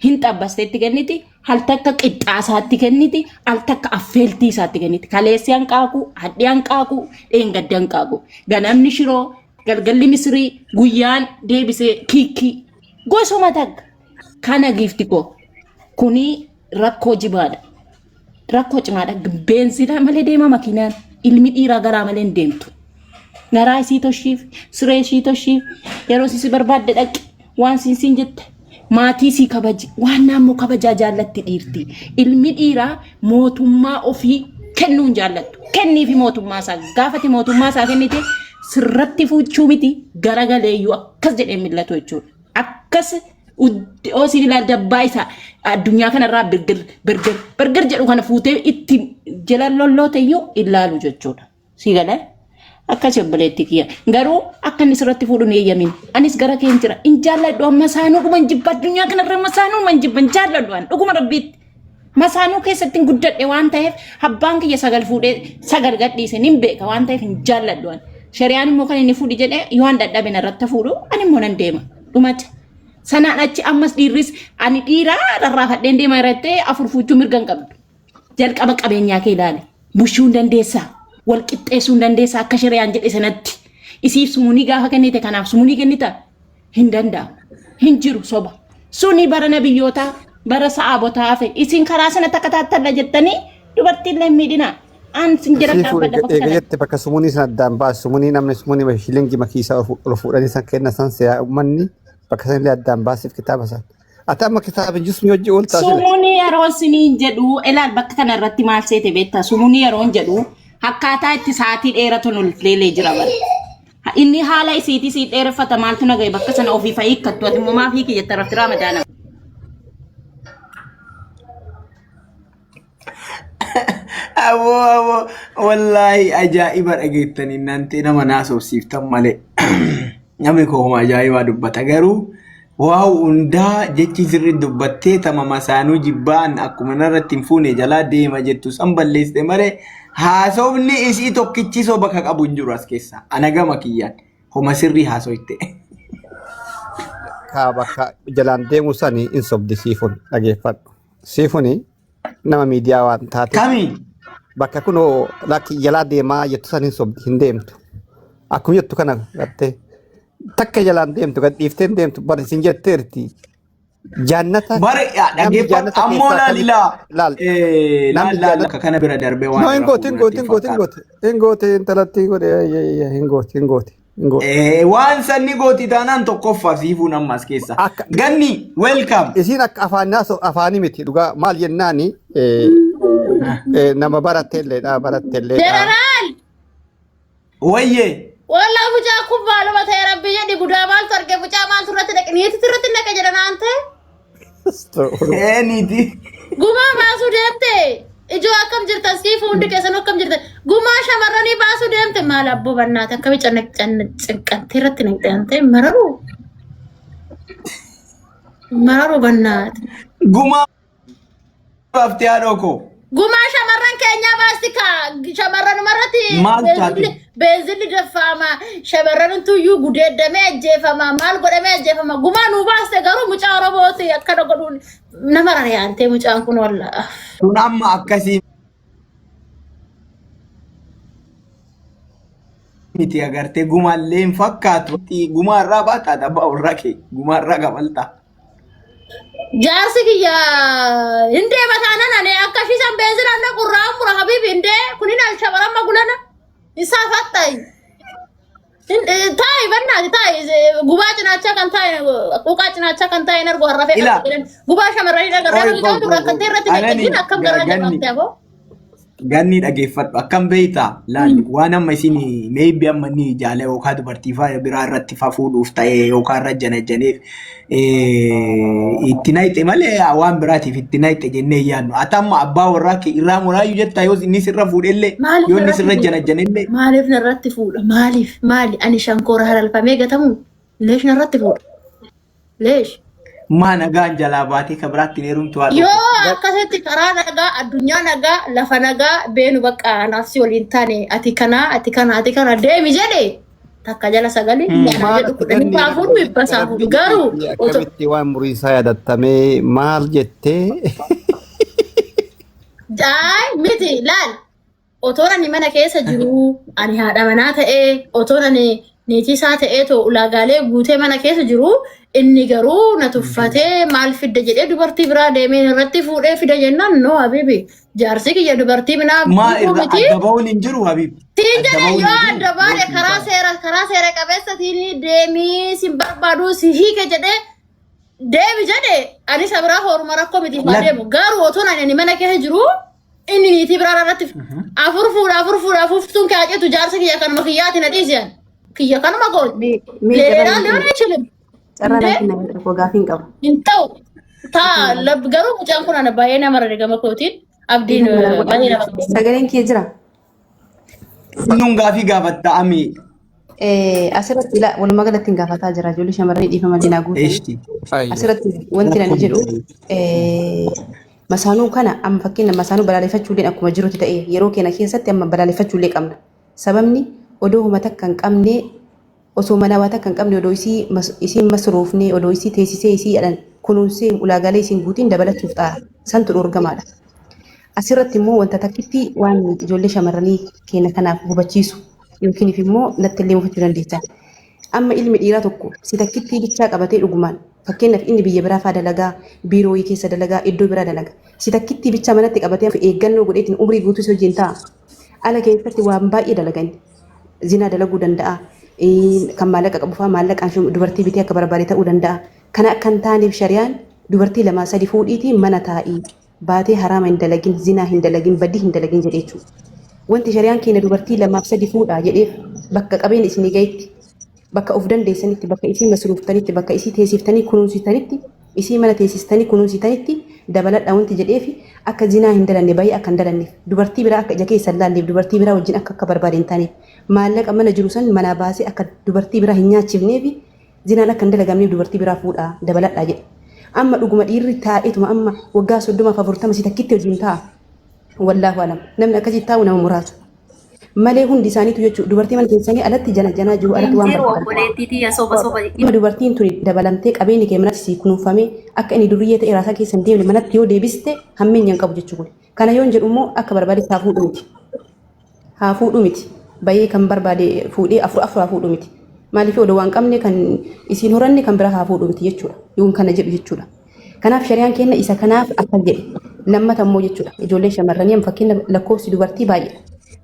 Hinta basteetti kenniti hal takka qixxaasaatti kenniti al takka affeeltii isaatti kenniti kaleessi hanqaaqu hadhi hanqaaqu dheengaddi hanqaaqu ganamni shiroo galgalli misrii guyyaan deebisee kiikii gosuma takka kana gifti koo kuni rakkoo jibaadha rakkoo cimaadha beenzila malee deema makiinaan ilmi dhiiraa garaa malee hin deemtu garaa isii toshiif siree ishii toshiif yeroo sisi barbaadde dhaqi waan siin jette maatii si kabaji waan naammoo kabajaa jaallatti dhiirti ilmi dhiiraa mootummaa ofii kennuun jaallattu kenniifi mootummaa isaa gaafati mootummaa isaa kennite sirratti fuuchuu miti garagaleeyyuu akkas jedhee millatu jechuudha akkas osin ilaal dabbaa isaa addunyaa kanarraa birgir jedhu kana fuutee itti jala lollooteyyuu ilaalu jechuudha si galee akkas obboleetti kiyya garuu akka inni sirratti fuudhu ni eeyyamin anis gara keen jira in jaalladhu amma saanuu dhuman jibba addunyaa kanarra masaanuu man jibban jaalladhu an dhuguma rabbiitti masaanuu keessatti guddadhe waan ta'eef abbaan kiyya sagal fuudhee sagal gadhiise nin beeka waan ta'eef hin jaalladhu an shari'aan immoo kan inni fuudhi jedhee yoo an dadhabe narratti fuudhu ani immoo nan deema dhumacha sanaan achi ammas dhiirris ani dhiiraa rarraafadheen deema irratti afur fuuchuu mirgan qabdu jalqaba qabeenyaa kee ilaali bushuu dandeessaa wal qixxeessuu dandeessaa akka shari'aan jedhe sanatti isiif sumunii gaafa kennite kanaaf sumunii kennita hin danda'amu hin jiru soba suni bara nabiyyoota bara sa'aabotaa hafe isin karaa sanatti akka taattalla jettanii dubartiin lammiidhina an sin jira dhaabbadha bakka jette bakka sumunii sana addaan baas sumunii namni sumunii shilingi makiisaa ol fuudhanii san kenna san se'a ummanni bakka sanillee addaan baasiif kitaaba san ati amma kitaaba jismi hojii ooltaa sumunii yeroo siniin jedhu ilaal bakka kana irratti maal seete beektaa sumunii yeroon jedhu akkaataa itti saatii dheeratu leelee jira bara inni haala isiitii si dheereffata maaltu nagaye bakka sana ofii fa'i hiikkattu ati immoo maaf hiiki jetta rafti ramadaana abo wallahi ajaa'iba dhageettanii nante nama naasofsiiftan malee namni koo ajaa'iba dubbata garuu waaw hundaa jechi sirri dubbattee tama masaanuu jibbaan akkuma narratti hin fuune jalaa deema jettu san balleessite maree haasofni isii tokkichiisoo bakka qabu hin jiru as keessa ana gama kiyyaan homa sirrii haasoitte ka bakka jalaan deemu sani in sobdi siifun dhageeffadhu siifuni nama miidiyaa waan taate kami bakka kunoo lakki jalaa deemaa jettu san in sobdi hin deemtu akkuma jettu kana gattee takka jalaan deemtu gad dhiiftee deemtu bari isin jetteerti jannata bare dhageeffadhu ammoo laal kana bira darbee waan hingooti intalatti godhe hingooti waan sanni gooti taanaan tokkoffaa siifuu nammas keessa ganni welcome isin akka afaanii miti dhugaa maal jennaani nama baratteellee General wayye والله بجا كوبا لما تيرا بيجي دي بودا مال تركي بجا مال ترى تنقني ترى تنقى جرنا أنت نيتي قوما باسو ديمتي إجوا كم جرت سكيف وندك يسنو كم جرت قوما شمرني باسو ديمتي مال أبو بناتا كم يجنك جنك ترى تنقى أنت مررو بنات قوما بافتيانوكو قوما شمرن كينيا باستيكا شمرن مرتي بنزل دفاما شمرن انتو يو غودي دمه جيفما مال غدمه جيفما قوما نو باستغرو مچاربوت يكدو غدون نمر يا انت مچانكون والله تنام اكاسي miti agarte gumalleen fakkaatu guma irraa baata daba urrake guma irraa gabalta jaarsi ya inde batana nane akashi san benzina na qurraa mura habibi inde kunin al shabara magulana isa fattai tai banna tai guba cinacha kan tai quqa cinacha kan tai nar gorrafe guba shamarani daga rabu kan dura kan terrati kan akkam garaja baktabo ganni dhageeffadhu akkam beeyta laal waan amma isin maybe amma ni jaale yookaan dubartii faa biraa irratti fuudhuuf ta'e yookaan rajjaneef itti naayite malee waan biraatiif itti naayite jennee yaannu atamma abbaa warraa kee irraa muraayu jetta yoo inni sirra fuudhellee yoo inni sirra janajjanellee maaliif narratti fuudha maali ani shankoora halalfamee gatamu leesh narratti fuudha leesh mana ganjala baatee kabiraatti neerumtu waan yoo akkasitti karaa nagaa addunyaa nagaa lafa nagaa beenu bakka naafsi waliin taane ati kana deemi jedhe takka jala sagalee nyaata Maal jedhu ati kudhanii ganni baafuu dhibbasaa fuudhu garuu otoo akkamitti waan muriisaa yaadatamee maal jettee daai miti laal otoo ani mana keessa jiru ani haadha manaa ta'ee otoo ani niitii isaa ta'ee too ulaagaalee guutee mana keessa jiru inni garuu na tuffatee maal fidda jedhee dubartii biraa deemee irratti fuudhee fida jennaan no habibi jaarsi kiyya dubartii binaa Maal guutuu irra miti adda ba'uun hin jiru Habiib. siin Adda jedhe ba'uun yoo hin adda jiru. baade karaa seera qabeessatiin deemii sin barbaadu si hiike jedhee deebi jedhe ani isa biraa horuma rakkoo miti haa deemu garuu otoo ani mana keessa jiru inni niitii biraa irratti afur fuudha afurtuun kaacetu jaarsa kiyya kanuma kiyyaati na dhiisiyan kiyya kanuma goon leeraa leeraa chilim Carraa natti nama darbu gaafiin qaba. hin ta'u taa garuu mucaan kun ana baay'ee nama gama kootiin abdiin baay'ee nama Sagaleen kee jira. Nun gaafii gaafatta Ami. Asirratti walumaa galatti hin gaafataa jira. Ijoollee shamarranii dhiifama dinaa guutuu. Eeshti. Asirratti wanti ani jedhu masaanuu kana amma fakkeenya masaanuu balaaleffachuullee akkuma jirutti ta'e yeroo keenya keessatti amma balaaleffachuullee qabna. Sababni odoo homa takka hin qabne osoo mana waa takka hin qabne odoo isiin masruufne odoo isii teessisee isii kunuunsee ulaagaalee isiin guutiin dabalachuuf ta'a. Santu dhorgamaadha. Asirratti immoo wanta takkitti waan ijoollee shamarranii keenya kanaaf hubachiisu yookiin immoo natti illee mufachuu dandeessan. Amma ilmi dhiiraa tokko si takkitti bichaa qabatee dhugumaan fakkeenyaaf inni biyya biraa fa'aa dalagaa biiroo keessa dalagaa iddoo biraa dalagaa si takkitti bichaa manatti qabatee eeggannoo godheetiin umrii guutuu hojiin ta'a. Ala keessatti waan baay'ee dalagan zinaa dalaguu danda'a. Kan maallaqa qabu fa'aa maallaqaan dubartii bitee akka barbaade ta'uu danda'a. Kana akka hin taaneef shari'aan dubartii lama sadi fuudhiitii mana taa'ii baatee haraama hin dalagin zinaa hin dalagin badii hin dalagin jedhee jechuudha. Wanti shari'aan keenya dubartii lamaaf sadi fuudhaa jedheef bakka qabeenya isinii gahetti bakka of dandeessanitti bakka isii masruuftanitti bakka isii teessiftanii kunuunsitanitti isii mana teessistanii kunuunsitanitti dabaladha wanti jedheef akka zinaa hin dalanne baay'ee akka hin dalanneef dubartii biraa akka ija keessa hin laalleef dubartii biraa wajjin akka barbaade hin taaneef maallaqa mana jiru san manaa baasee akka dubartii biraa hin nyaachifneef zinaan akka hin dalagamneef dubartii biraa fuudhaa dabaladha jedhe. Amma dhuguma dhiirri taa'eetuma amma waggaa 30-40 si takkitti hojiin ta'a. Wallaahu alam namni akkasii taa'u nama muraasa. Malee hundi isaaniitu jechuudha dubartii mana keessanii alatti janaa jiru alatti waan barbaadu. Dubartiin tuni dabalamtee qabeenyi kee manatti si kunuunfamee akka inni duriyyee ta'e raasaa keessa hin deemne manatti yoo deebiste hammeenya hin qabu jechuudha. Kana yoo jedhu immoo akka barbaade haa fuudhu miti. Haa fuudhu miti. Baay'ee kan barbaade fuudhee afur haa fuudhu miti. Maaliif odoo waan qabne kan isiin horanne kan biraa haa fuudhu miti jechuudha. Yoon kana jedhu jechuudha. Kanaaf shari'aan keenya isa kanaaf akka jedhe lammata immoo jechuudha. Ijoollee shamarranii fakkeenya lakkoofsi dubartii baay'ee.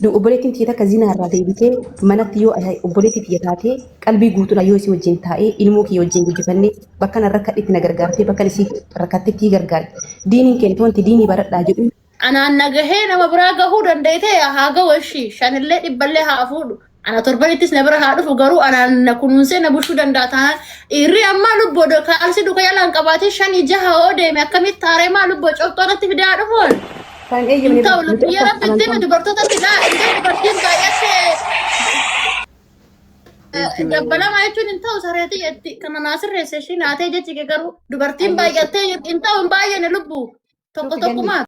Obboleettiin tiyya takka zinaa irraa deebitee manatti yoo obboleettii tiyya taatee qalbii guutuudha yoo isii wajjin taa'ee ilmoo kiyya wajjin guddifannee bakka na rakkadhetti na gargaartee bakka isii rakkattetti gargaare. Diiniin keenya wanti diinii baradhaa jedhu. Anaan nagahee nama biraa gahuu danda'e haa gahu ishii shanillee dhibballee haa fuudhu. Ana torbanittis na bira haa dhufu garuu anaan na kunuunsee na bulchuu danda'a taanaan dhiirri ammaa lubboo kaalsi duka yalaan qabaatee 5-6 oo deeme akkamitti taaree maa lubboo cobxoo irratti fidee haa dhufuun. Kan eeyyamni ta'u biyya rabbitti dubartoota fidaa iddoo dubartiin baay'attee dabbalamaa jechuun hin ta'u sareetii jetti kana naasirreesse ishii naatee jechi garuu dubartiin baay'attee hin ta'u hin baay'ane lubbuu tokko tokkumaa.